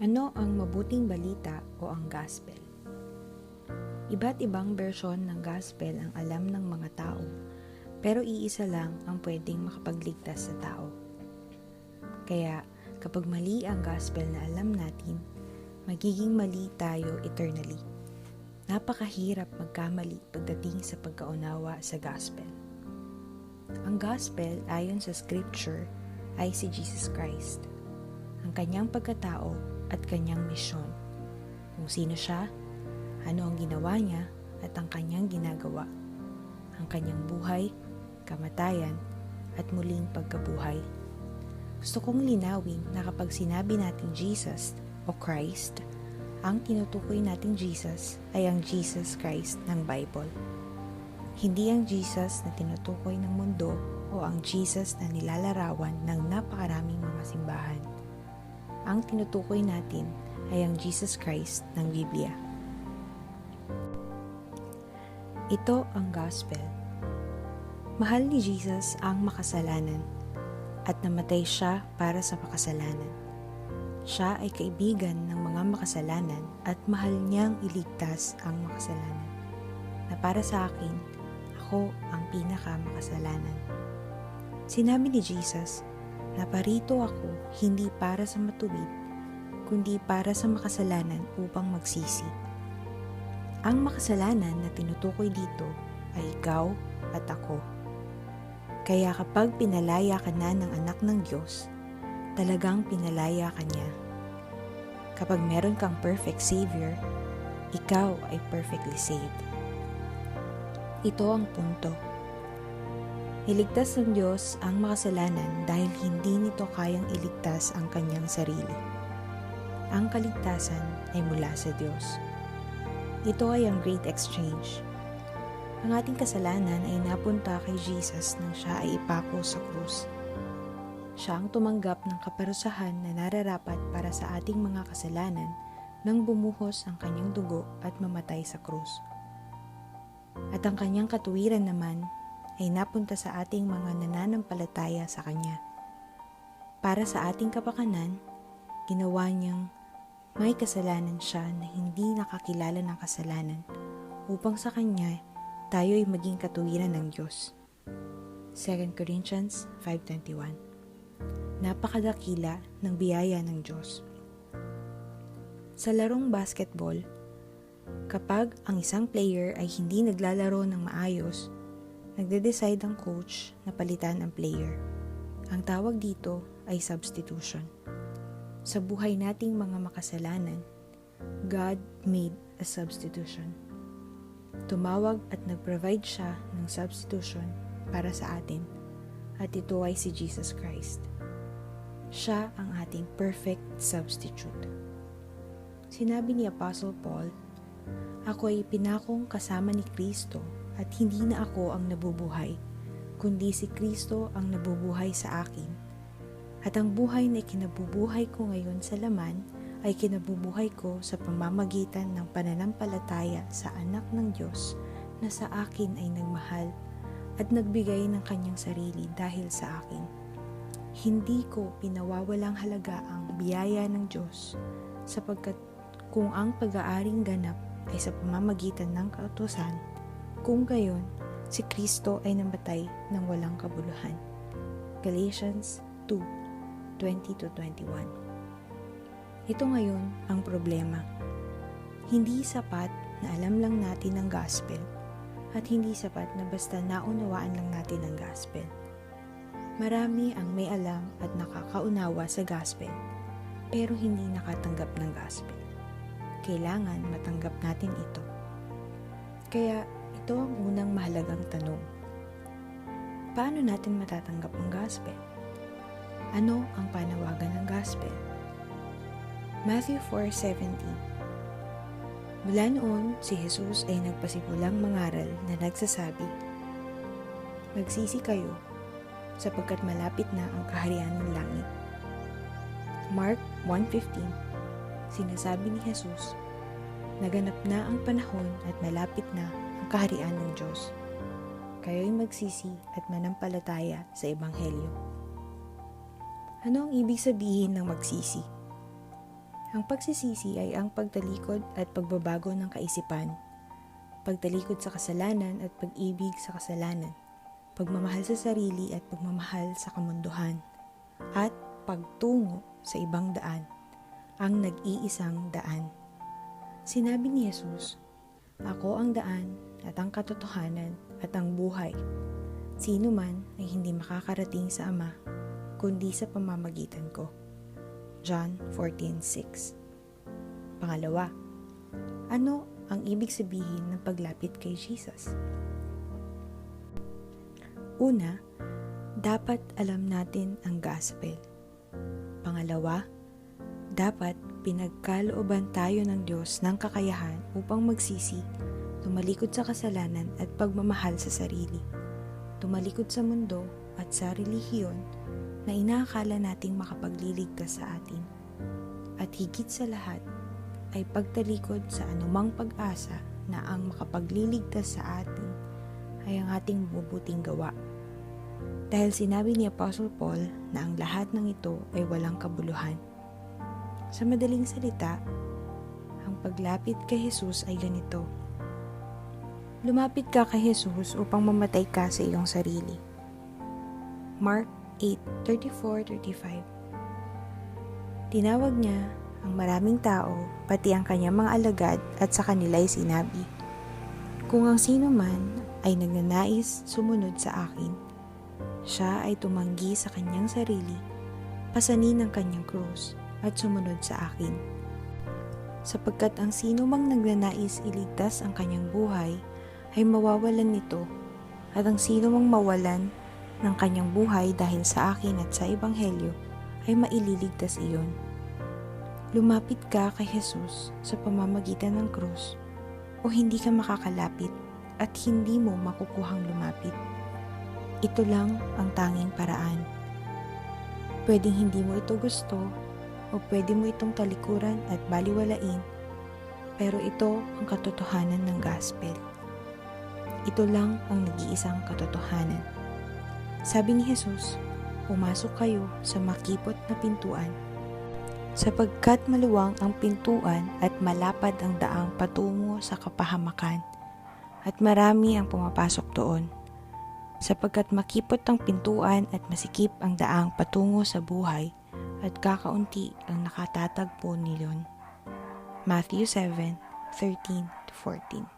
Ano ang mabuting balita o ang gospel? Iba't ibang bersyon ng gospel ang alam ng mga tao, pero iisa lang ang pwedeng makapagligtas sa tao. Kaya kapag mali ang gospel na alam natin, magiging mali tayo eternally. Napakahirap magkamali pagdating sa pagkaunawa sa gospel. Ang gospel ayon sa scripture ay si Jesus Christ, ang kanyang pagkatao at kanyang misyon, kung sino siya, ano ang ginawa niya at ang kanyang ginagawa, ang kanyang buhay, kamatayan at muling pagkabuhay. Gusto kong linawin na kapag sinabi nating Jesus o Christ, ang tinutukoy nating Jesus ay ang Jesus Christ ng Bible. Hindi ang Jesus na tinutukoy ng mundo o ang Jesus na nilalarawan ng napakaraming mga simbahan. Ang tinutukoy natin ay ang Jesus Christ ng Biblia. Ito ang gospel. Mahal ni Jesus ang makasalanan at namatay siya para sa makasalanan. Siya ay kaibigan ng mga makasalanan at mahal niyang iligtas ang makasalanan. Na para sa akin, ako ang pinaka-makasalanan. Sinabi ni Jesus, naparito ako hindi para sa matuwid, kundi para sa makasalanan upang magsisi. Ang makasalanan na tinutukoy dito ay ikaw at ako. Kaya kapag pinalaya ka na ng anak ng Diyos, talagang pinalaya ka niya. Kapag meron kang perfect Savior, ikaw ay perfectly saved. Ito ang punto. Iligtas ng Diyos ang makasalanan dahil hindi nito kayang iligtas ang kanyang sarili. Ang kaligtasan ay mula sa Diyos. Ito ay ang Great Exchange. Ang ating kasalanan ay napunta kay Jesus nang siya ay ipako sa krus. Siya ang tumanggap ng kaparusahan na nararapat para sa ating mga kasalanan nang bumuhos ang kanyang dugo at mamatay sa krus. At ang kanyang katuwiran naman ay napunta sa ating mga nananampalataya sa Kanya. Para sa ating kapakanan, ginawa niyang may kasalanan siya na hindi nakakilala ng kasalanan upang sa Kanya tayo ay maging katuwiran ng Diyos. 2 Corinthians 5:21. Napakadakila ng biyaya ng Diyos. Sa larong basketball, kapag ang isang player ay hindi naglalaro ng maayos, nagde-decide ang coach na palitan ang player. Ang tawag dito ay substitution. Sa buhay nating mga makasalanan, God made a substitution. Tumawag at nag-provide siya ng substitution para sa atin, at ito ay si Jesus Christ. Siya ang ating perfect substitute. Sinabi ni Apostle Paul, "Ako ay pinakong kasama ni Kristo at hindi na ako ang nabubuhay, kundi si Kristo ang nabubuhay sa akin. At ang buhay na kinabubuhay ko ngayon sa laman ay kinabubuhay ko sa pamamagitan ng pananampalataya sa Anak ng Diyos na sa akin ay nagmahal at nagbigay ng kanyang sarili dahil sa akin. Hindi ko pinawawalang halaga ang biyaya ng Diyos sapagkat kung ang pag-aaring ganap ay sa pamamagitan ng kautusan, kung gayon, si Kristo ay namatay ng walang kabuluhan." Galatians 2:20-21. Ito ngayon ang problema. Hindi sapat na alam lang natin ang gospel at hindi sapat na basta naunawaan lang natin ang gospel. Marami ang may alam at nakakaunawa sa gospel pero hindi nakatanggap ng gospel. Kailangan matanggap natin ito. Kaya ito ang unang mahalagang tanong. Paano natin matatanggap ang gospel? Ano ang panawagan ng gospel? Matthew 4:17. Mula noon, si Jesus ay nagpasimulang mangaral na nagsasabi, "Magsisi kayo, sapagkat malapit na ang kaharian ng langit." Mark 1:15. Sinasabi ni Jesus, "Naganap na ang panahon at malapit na ang kaharian ng Diyos. Kayo'y magsisi at manampalataya sa Ebanghelyo." Ano ang ibig sabihin ng magsisi? Ang pagsisisi ay ang pagtalikod at pagbabago ng kaisipan, pagtalikod sa kasalanan at pag-ibig sa kasalanan, pagmamahal sa sarili at pagmamahal sa kamunduhan, at pagtungo sa ibang daan, ang nag-iisang daan. Sinabi ni Jesus, "Ako ang daan at ang katotohanan at ang buhay. Sino man ay hindi makakarating sa Ama, kundi sa pamamagitan ko." John 14:6. Pangalawa, ano ang ibig sabihin ng paglapit kay Jesus? Una, dapat alam natin ang gospel. Pangalawa, dapat pinagkalooban tayo ng Diyos ng kakayahan upang magsisi, tumalikod sa kasalanan at pagmamahal sa sarili, tumalikod sa mundo at sa relihiyon na inaakala nating makapagliligtas sa atin. At higit sa lahat ay pagtalikod sa anumang pag-asa na ang makapagliligtas sa atin ay ang ating mabubuting gawa. Dahil sinabi ni Apostle Paul na ang lahat ng ito ay walang kabuluhan. Sa madaling salita, ang paglapit kay Jesus ay ganito. Lumapit ka kay Jesus upang mamatay ka sa iyong sarili. Mark 8:34-35. Tinawag niya ang maraming tao, pati ang kanyang mga alagad, at sa kanila'y sinabi, "Kung ang sino man ay nagnanais sumunod sa akin, siya ay tumanggi sa kanyang sarili, pasanin ang kanyang krus, at sumunod sa akin. Sapagkat ang sino mang nagnanais iligtas ang kanyang buhay, ay mawawalan nito, at ang sino mang mawalan ng kanyang buhay dahil sa akin at sa Ebanghelyo, ay maililigtas iyon." Lumapit ka kay Jesus sa pamamagitan ng krus, o hindi ka makakalapit at hindi mo makukuhang lumapit. Ito lang ang tanging paraan. Pwedeng hindi mo ito gusto, o pwede mo itong talikuran at baliwalain, pero ito ang katotohanan ng gospel. Ito lang ang nag-iisang katotohanan. Sabi ni Jesus, "Pumasok kayo sa makipot na pintuan, sapagkat maluwang ang pintuan at malapad ang daang patungo sa kapahamakan, at marami ang pumapasok doon. Sapagkat makipot ang pintuan at masikip ang daang patungo sa buhay, at kakaunti ang nakatatagpo niyon." Matthew 7:13-14.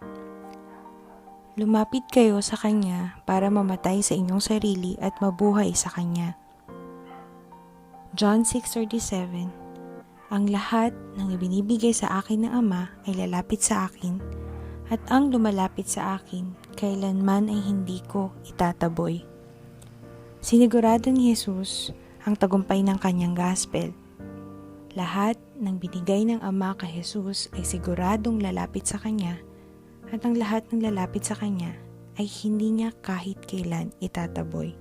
Lumapit kayo sa Kanya para mamatay sa inyong sarili at mabuhay sa Kanya. John 6:37. Ang lahat ng ibinibigay sa akin ng Ama ay lalapit sa akin, at ang lumalapit sa akin, kailanman ay hindi ko itataboy. Sinigurado ni Jesus ang tagumpay ng kanyang gospel. Lahat ng binigay ng Ama kay Jesus ay siguradong lalapit sa Kanya, at ang lahat ng lalapit sa Kanya ay hindi niya kahit kailan itataboy.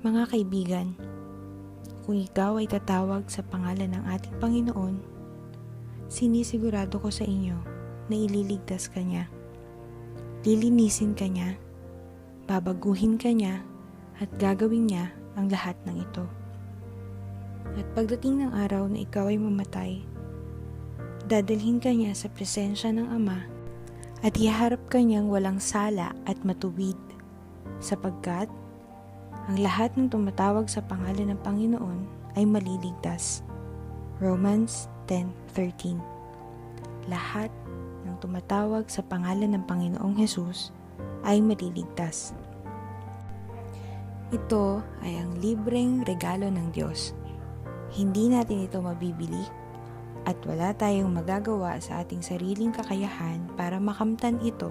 Mga kaibigan, kung ikaw ay tatawag sa pangalan ng ating Panginoon, sinisigurado ko sa inyo na ililigtas ka niya. Lilinisin ka niya, babaguhin ka niya, at gagawin niya ang lahat ng ito. At pagdating ng araw na ikaw ay mamatay, dadalhin ka niya sa presensya ng Ama at iharap ka niyang walang sala at matuwid, sapagkat ang lahat ng tumatawag sa pangalan ng Panginoon ay maliligtas. Romans 10:13. Lahat ng tumatawag sa pangalan ng Panginoong Hesus ay maliligtas. Ito ay ang libreng regalo ng Diyos. Hindi natin ito mabibili, at wala tayong magagawa sa ating sariling kakayahan para makamtan ito,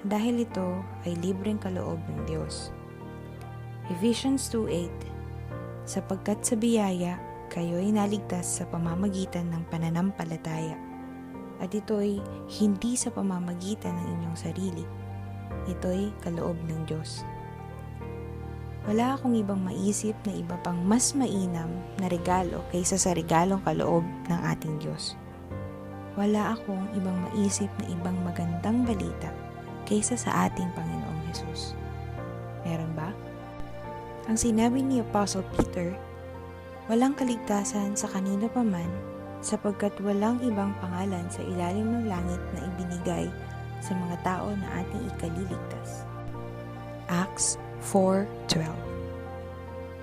dahil ito ay libreng kaloob ng Diyos. Ephesians 2:8. Sapagkat sa biyaya, kayo'y naligtas sa pamamagitan ng pananampalataya, at ito'y hindi sa pamamagitan ng inyong sarili. Ito'y kaloob ng Diyos. Wala akong ibang maisip na iba pang mas mainam na regalo kaysa sa regalong kaloob ng ating Diyos. Wala akong ibang maisip na ibang magandang balita kaysa sa ating Panginoong Hesus. Meron ba? Ang sinabi ni Apostle Peter, Walang kaligtasan sa kanino paman, sapagkat walang ibang pangalan sa ilalim ng langit na ibinigay sa mga tao na ating ikaliligtas. Acts 4:12.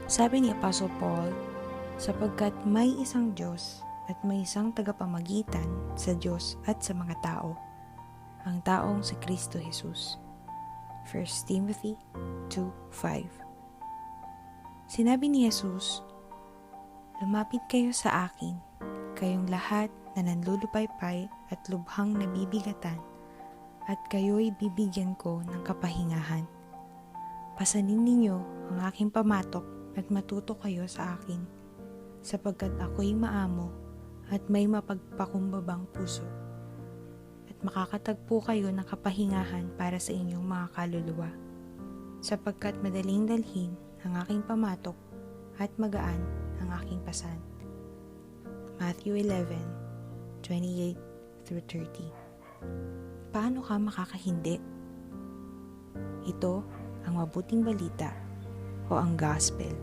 Sabi ni Apostle Paul, sapagkat may isang Diyos at may isang tagapamagitan sa Diyos at sa mga tao, ang taong si Kristo Jesus. 1 Timothy 2:5. Sinabi ni Jesus, lumapit kayo sa akin, kayong lahat na nanlulupaypay at lubhang nabibigatan, at kayo'y bibigyan ko ng kapahingahan. Pasanin ninyo ang aking pamatok at matuto kayo sa akin, sapagkat ako'y maamo at may mapagpakumbabang puso, at makakatagpo kayo ng kapahingahan para sa inyong mga kaluluwa, sapagkat madaling dalhin ang aking pamatok at magaan ang aking pasan. Matthew 11:28-30. Paano ka makakahindi? Ito ang mabuting balita o ang gospel.